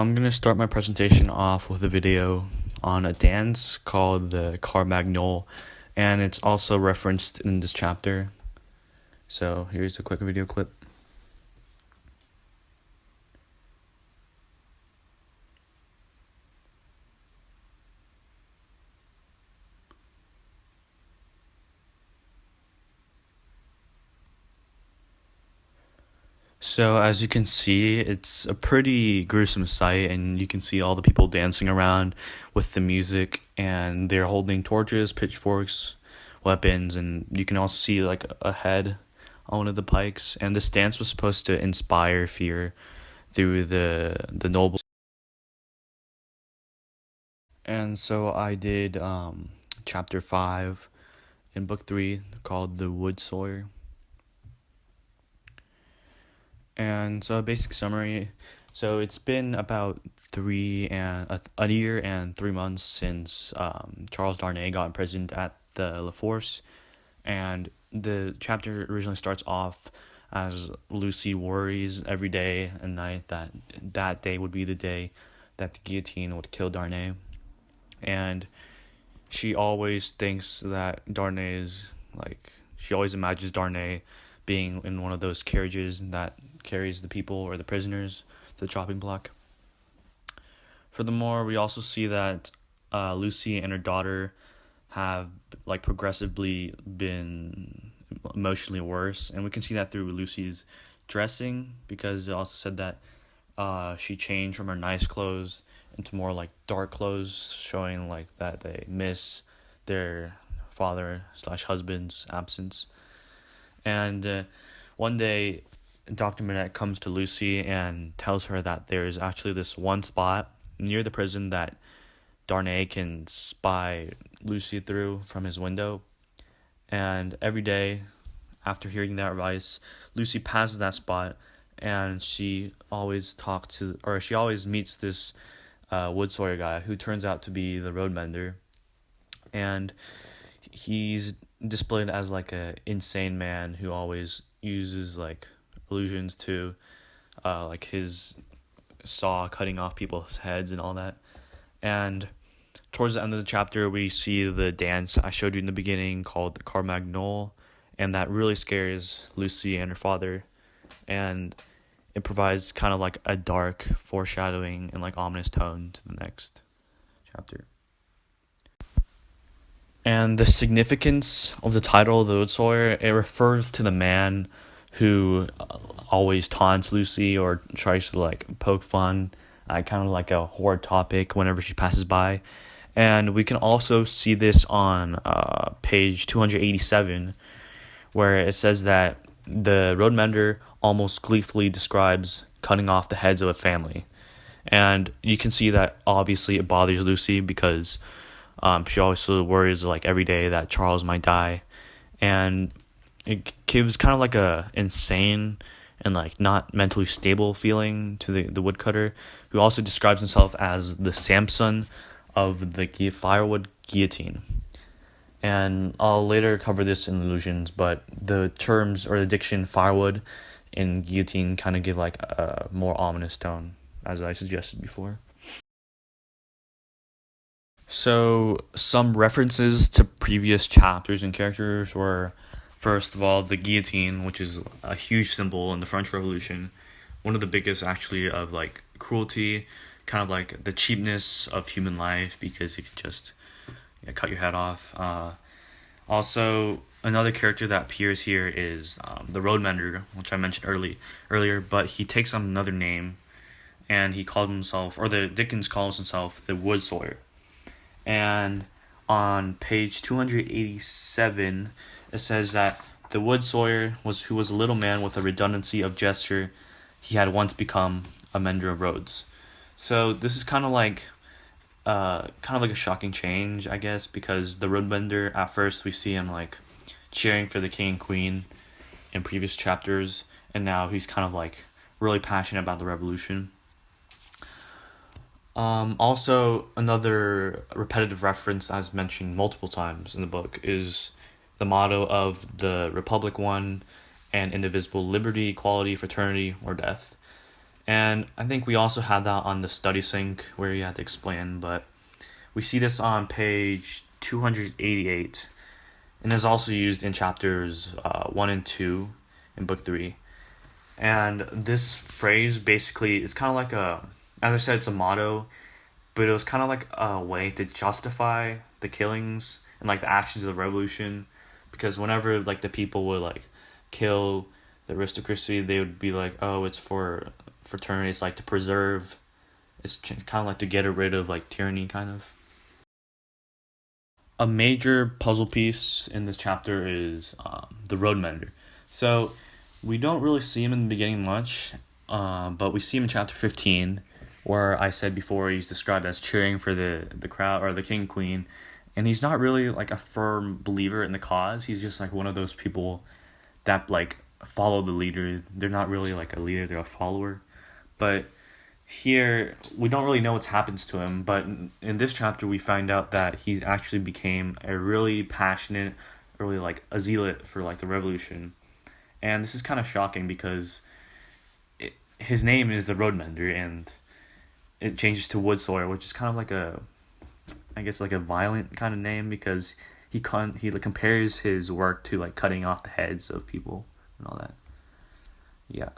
I'm going to start my presentation off with a video on a dance called the Carmagnole, and it's also referenced in this chapter. So here's a quick video clip. So as you can see, it's a pretty gruesome sight, and you can see all the people dancing around with the music, and they're holding torches, pitchforks, weapons, and you can also see like a head on one of the pikes. And this dance was supposed to inspire fear through the nobles. And so I did chapter 5 in book 3 called The Wood Sawyer. And so a basic summary. So it's been about a year and 3 months since Charles Darnay got imprisoned at the La Force, and the chapter originally starts off as Lucy worries every day and night that day would be the day that the guillotine would kill Darnay, and she always thinks that she always imagines Darnay being in one of those carriages that carries the people or the prisoners to the chopping block. Furthermore, we also see that Lucy and her daughter have progressively been emotionally worse, and we can see that through Lucy's dressing, because it also said that she changed from her nice clothes into more dark clothes, showing that they miss their father/husband's absence. And one day, Dr. Manette comes to Lucy and tells her that there's actually this one spot near the prison that Darnay can spy Lucy through from his window. And every day, after hearing that advice, Lucy passes that spot, and she always meets this wood sawyer guy who turns out to be the road mender. And he's displayed as a insane man who always uses allusions to his saw cutting off people's heads and all that. And towards the end of the chapter, we see the dance I showed you in the beginning called the Carmagnole, and that really scares Lucy and her father, and it provides kind of a dark foreshadowing and ominous tone to the next chapter. And the significance of the title, The Wood Sawyer, it refers to the man who always taunts Lucy or tries to poke fun at kind of a horror topic whenever she passes by. And we can also see this on page 287, where it says that the road mender almost gleefully describes cutting off the heads of a family. And you can see that obviously it bothers Lucy, because she always worries every day that Charles might die, and it gives kind of a insane and not mentally stable feeling to the woodcutter, who also describes himself as the Samson of the firewood guillotine. And I'll later cover this in allusions, but the terms or the diction firewood and guillotine kind of give a more ominous tone, as I suggested before. So some references to previous chapters and characters were, first of all, the guillotine, which is a huge symbol in the French Revolution, one of the biggest actually of cruelty, kind of the cheapness of human life, because you could just cut your head off. Also, another character that appears here is the road mender, which I mentioned earlier, but he takes on another name, and the Dickens calls himself the Wood Sawyer. And on page 287, it says that the wood sawyer who was a little man with a redundancy of gesture, he had once become a mender of roads. So this is kind of a shocking change, I guess, because the road mender, at first we see him cheering for the king and queen in previous chapters, and now he's kind of really passionate about the revolution. Also, another repetitive reference, as mentioned multiple times in the book, is the motto of the Republic One and indivisible: liberty, equality, fraternity, or death. And I think we also had that on the study sync where you had to explain, but we see this on page 288, and is also used in chapters 1 and 2 in book 3. And this phrase basically is kind of like as I said, it's a motto, but it was kind of like a way to justify the killings and like the actions of the revolution, because whenever like the people would like kill the aristocracy, they would be like, oh, it's for fraternity, it's like to preserve, it's kind of like to get rid of like tyranny, kind of. A major puzzle piece in this chapter is the road mender. So we don't really see him in the beginning much, but we see him in chapter 15, where I said before he's described as cheering for the crowd or the king queen, and he's not really like a firm believer in the cause. He's just like one of those people that like follow the leaders. They're not really like a leader; they're a follower. But here we don't really know what's happens to him. But in this chapter, we find out that he actually became a really passionate, really like a zealot for like the revolution, and this is kind of shocking because his name is the road mender, and it changes to wood sawyer, which is kind of like I guess like a violent kind of name, because he like compares his work to like cutting off the heads of people and all that. Yeah.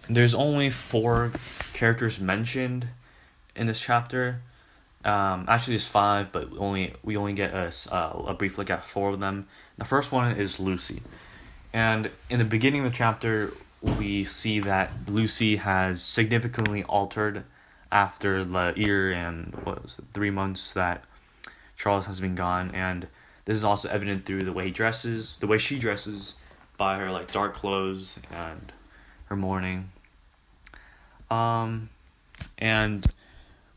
There's only 4 characters mentioned in this chapter. Actually, there's 5, but we only get a brief look at 4 of them. The first one is Lucy, and in the beginning of the chapter, we see that Lucy has significantly altered after the year and 3 months that Charles has been gone, and this is also evident through the way she dresses, by her like dark clothes and her mourning. And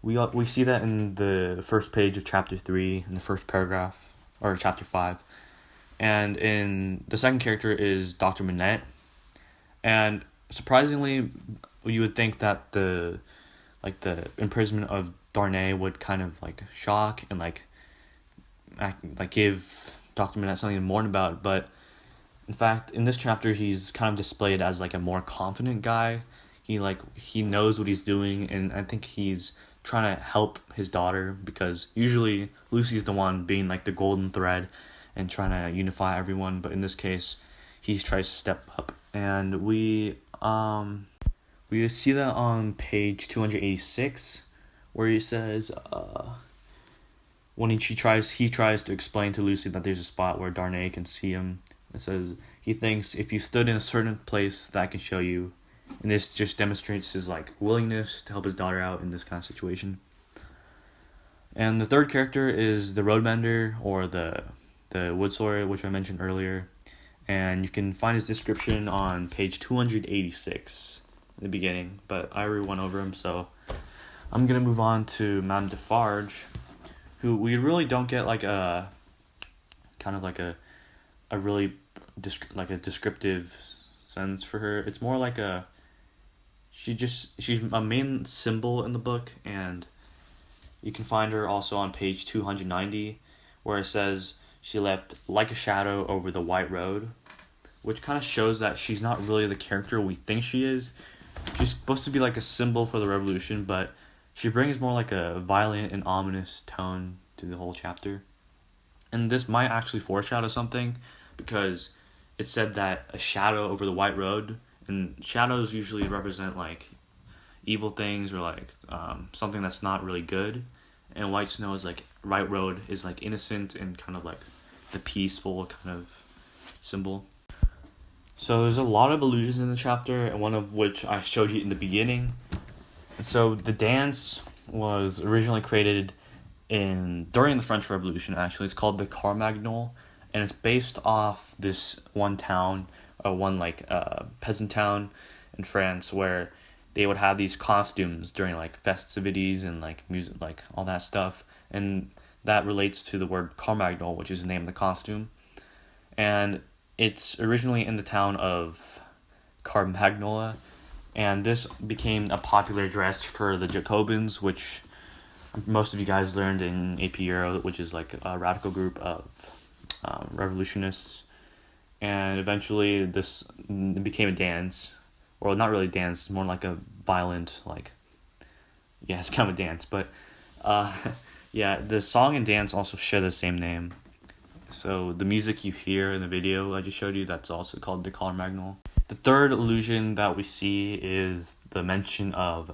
we see that in the first page of chapter 3, in the first paragraph, or chapter 5. And in the second character is Dr. Manette. And surprisingly, you would think that the imprisonment of Darnay would kind of like shock and like give Dr. Manette something to mourn about, but in fact, in this chapter, he's kind of displayed as like a more confident guy. He knows what he's doing, and I think he's trying to help his daughter, because usually Lucy's the one being like the golden thread and trying to unify everyone, but in this case, he tries to step up, and we see that on page 286, where he says when he tries to explain to Lucy that there's a spot where Darnay can see him. It says he thinks, if you stood in a certain place that I can show you, and this just demonstrates his like willingness to help his daughter out in this kind of situation. And the third character is the roadmender, or the wood sawyer, which I mentioned earlier, and you can find his description on page 286 in the beginning, but I already went over him, so I'm gonna move on to Madame Defarge, who we really don't get like a kind of like a really a descriptive sense for her. It's more like she's a main symbol in the book, and you can find her also on page 290, where it says she left like a shadow over the white road, which kind of shows that she's not really the character we think she is. She's supposed to be like a symbol for the revolution, but she brings more like a violent and ominous tone to the whole chapter. And this might actually foreshadow something, because it said that a shadow over the white road, and shadows usually represent like evil things, or like something that's not really good, and white snow is like white road is like innocent and kind of like the peaceful kind of symbol. So there's a lot of allusions in the chapter, and one of which I showed you in the beginning. And so the dance was originally created during the French Revolution. Actually, it's called the Carmagnole, and it's based off this one town, one like peasant town in France, where they would have these costumes during like festivities and like music, like all that stuff, and that relates to the word Carmagnole, which is the name of the costume, and it's originally in the town of Carmagnola, and this became a popular dress for the Jacobins, which most of you guys learned in AP Euro, which is like a radical group of revolutionists, and eventually this became a dance, or not really dance, more like a violent, like, yeah, it's kind of a dance, but yeah, the song and dance also share the same name. So the music you hear in the video I just showed you, that's also called the color magnol. The third illusion that we see is the mention of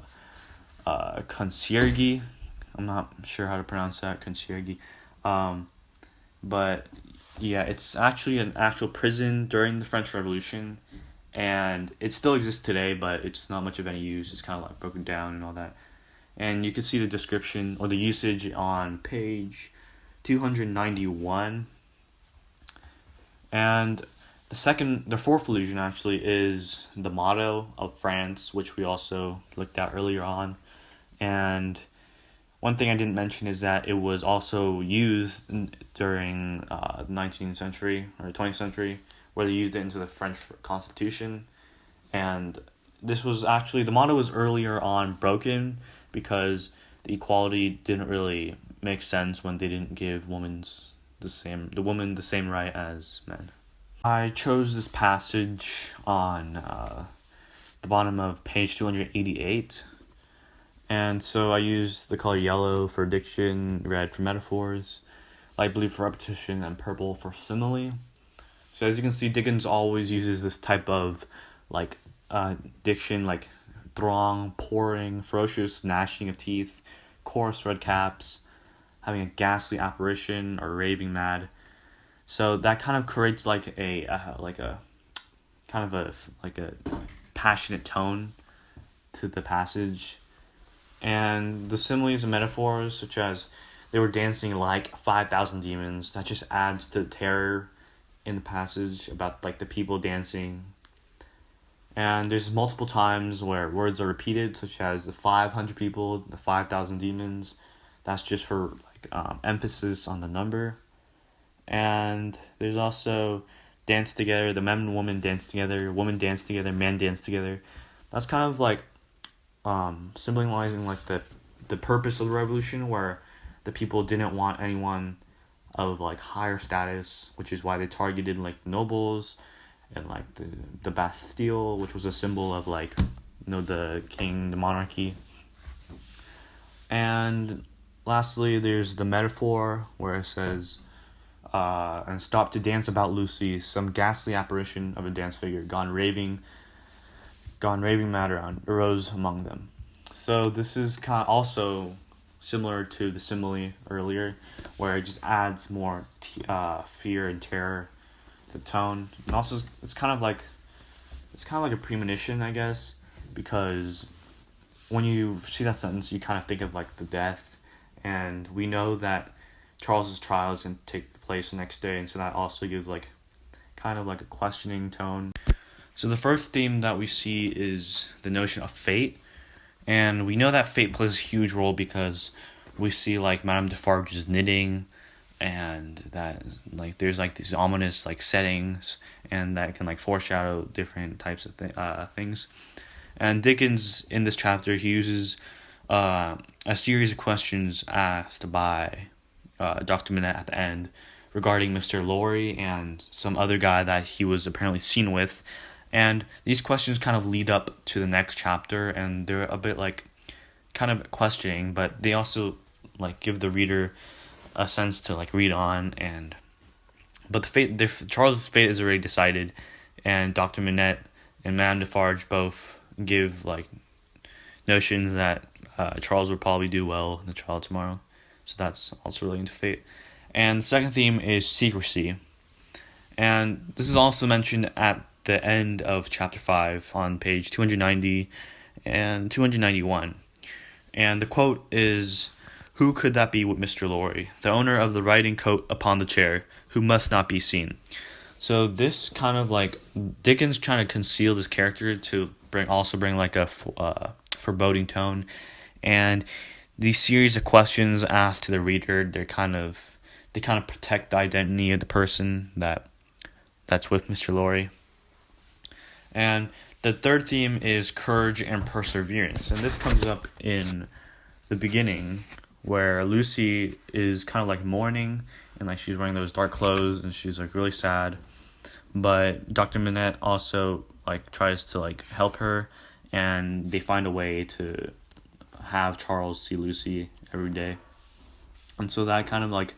concierge. I'm not sure how to pronounce that, concierge. But yeah, it's actually an actual prison during the French Revolution, and it still exists today, but it's not much of any use. It's kind of like broken down and all that. And you can see the description or the usage on page 291. And the fourth illusion actually is the motto of France, which we also looked at earlier on. And one thing I didn't mention is that it was also used during the 19th century or 20th century, where they used it into the French Constitution. And this was actually, the motto was earlier on broken because the equality didn't really make sense when they didn't give the woman the same right as men. I chose this passage on the bottom of page 288. And so I used the color yellow for diction, red for metaphors, light blue for repetition, and purple for simile. So as you can see, Dickens always uses this type of like diction, like throng, pouring, ferocious gnashing of teeth, coarse red caps, having a ghastly apparition, or raving mad. So that kind of creates like a passionate tone to the passage. And the similes and metaphors, such as they were dancing like 5,000 demons, that just adds to the terror in the passage about like the people dancing. And there's multiple times where words are repeated, such as the 500 people, the 5,000 demons. That's just for like emphasis on the number. And there's also dance together, the men and women dance together, women dance together, men dance together. That's kind of like symbolizing like the purpose of the revolution, where the people didn't want anyone of like higher status, which is why they targeted like nobles and like the Bastille, which was a symbol of like, you know, the king, the monarchy. And lastly, there's the metaphor where it says, and stopped to dance about Lucy, some ghastly apparition of a dance figure, gone raving mad around, arose among them. So this is kind of also similar to the simile earlier, where it just adds more fear and terror to the tone. And also it's kind of like a premonition, I guess, because when you see that sentence, you kind of think of like the death, and we know that Charles's trial is going to take place the next day, and so that also gives like kind of like a questioning tone. So the first theme that we see is the notion of fate, and we know that fate plays a huge role because we see like Madame Defarge is knitting, and that like there's like these ominous like settings, and that can like foreshadow different types of things. And Dickens in this chapter, he uses a series of questions asked by Dr. Manette at the end regarding Mr. Lorry and some other guy that he was apparently seen with. And these questions kind of lead up to the next chapter, and they're a bit like kind of questioning, but they also like give the reader a sense to like read on. But Charles's fate is already decided, and Dr. Manette and Madame Defarge both give like notions that Charles will probably do well in the trial tomorrow. So that's also relating to fate. And the second theme is secrecy. And this is also mentioned at the end of chapter 5 on page 290 and 291. And the quote is, "Who could that be with Mr. Lorry, the owner of the riding coat upon the chair, who must not be seen?" So this kind of like Dickens trying to conceal this character to bring like a foreboding tone, and these series of questions asked to the reader, they kind of protect the identity of the person that's with Mr. Lorry. And the third theme is courage and perseverance, and this comes up in the beginning where Lucy is kind of like mourning, and like she's wearing those dark clothes, and she's like really sad. But Dr. Manette also like tries to like help her, and they find a way to have Charles see Lucy every day. And so that kind of like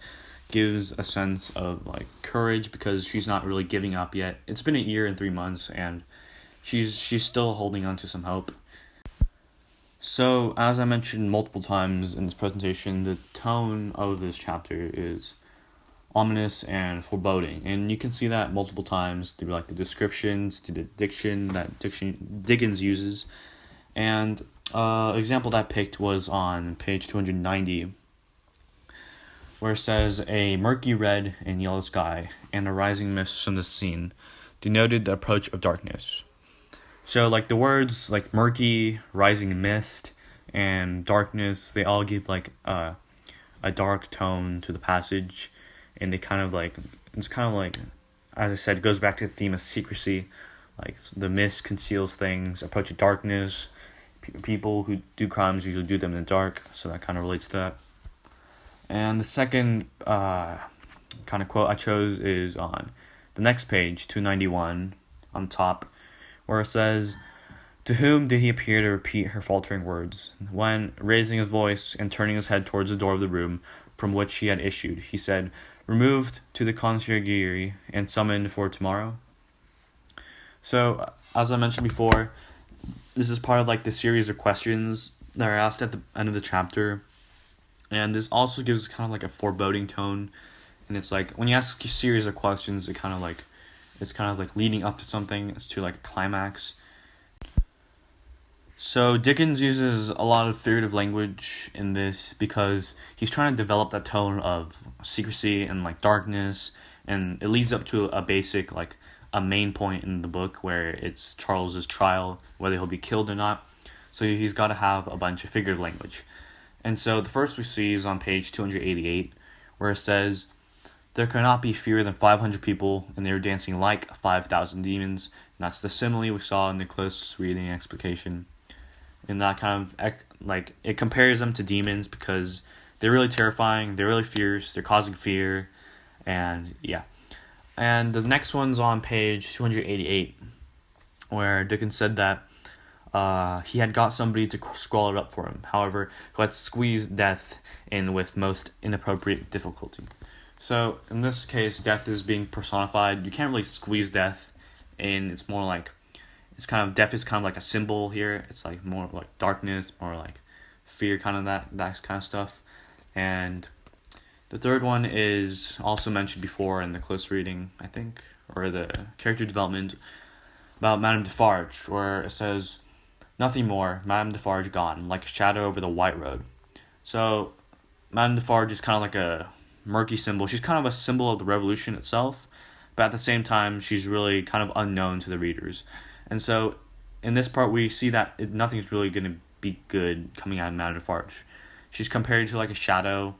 gives a sense of like courage, because she's not really giving up yet. It's been a year and 3 months, and she's still holding on to some hope. So, as I mentioned multiple times in this presentation, the tone of this chapter is ominous and foreboding, and you can see that multiple times through like the descriptions, to the diction that Dickens uses. And example that I picked was on page 290, where it says, "A murky red and yellow sky and a rising mist from the scene denoted the approach of darkness." So like the words like murky, rising mist, and darkness, they all give like a dark tone to the passage, and they kind of like, it's kind of like, as I said, it goes back to the theme of secrecy. Like the mist conceals things, approach of darkness. People who do crimes usually do them in the dark, so that kind of relates to that. And the second kind of quote I chose is on the next page, 291, on top, where it says, "To whom did he appear to repeat her faltering words, when, raising his voice and turning his head towards the door of the room from which she had issued, he said, 'Removed to the conciergerie and summoned for tomorrow'?" So, as I mentioned before, this is part of like the series of questions that are asked at the end of the chapter, and this also gives kind of like a foreboding tone. And it's like when you ask a series of questions, it's kind of like leading up to something. It's to like a climax. So Dickens uses a lot of figurative language in this because he's trying to develop that tone of secrecy and like darkness, and it leads up to a basic like a main point in the book where it's Charles's trial, whether he'll be killed or not. So he's got to have a bunch of figurative language. And so the first we see is on page 288, where it says, "There cannot be fewer than 500 people, and they were dancing like 5,000 demons." And that's the simile we saw in the close reading explication. And that kind of, like, it compares them to demons because they're really terrifying, they're really fierce, they're causing fear, and yeah. And the next one's on page 288, where Dickens said that he had got somebody to scrawl it up for him, however, who had squeezed death in with most inappropriate difficulty. So, in this case, death is being personified. You can't really squeeze death in. It's more like, death is kind of like a symbol here. It's like more like darkness, more like fear, kind of that kind of stuff. And the third one is also mentioned before in the close reading, I think, or the character development about Madame Defarge, where it says, "Nothing more, Madame Defarge gone, like a shadow over the white road." So, Madame Defarge is kind of like a murky symbol. She's kind of a symbol of the revolution itself, but at the same time, she's really kind of unknown to the readers. And so, in this part, we see that nothing's really going to be good coming out of Madame Defarge. She's compared to like a shadow,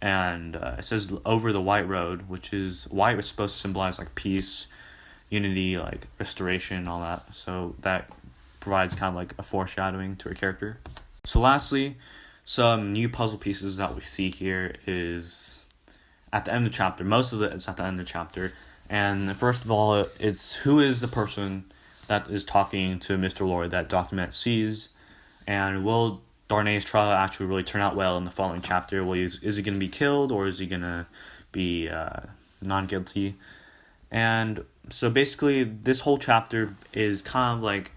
and it says over the white road, which is, white was supposed to symbolize like peace, unity, like restoration, all that. So that provides kind of like a foreshadowing to her character. So lastly, some new puzzle pieces that we see here is at the end of the chapter. Most of it is at the end of the chapter. And first of all, it's who is the person that is talking to Mr. Lorry that Dr. Manette sees, and will Darnay's trial actually really turn out well in the following chapter? Is he going to be killed, or is he going to be non-guilty? And so basically, this whole chapter is kind of like,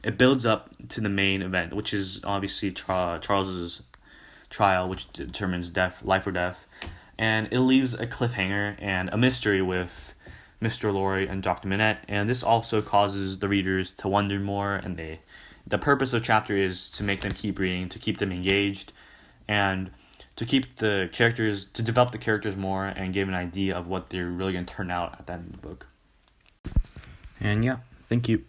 it builds up to the main event, which is obviously Charles's trial, which determines life or death. And it leaves a cliffhanger and a mystery with Mr. Lorry and Dr. Manette, and this also causes the readers to wonder more, and the purpose of the chapter is to make them keep reading, to keep them engaged, and to keep the characters, to develop the characters more and give an idea of what they're really going to turn out at the end of the book. And yeah, thank you.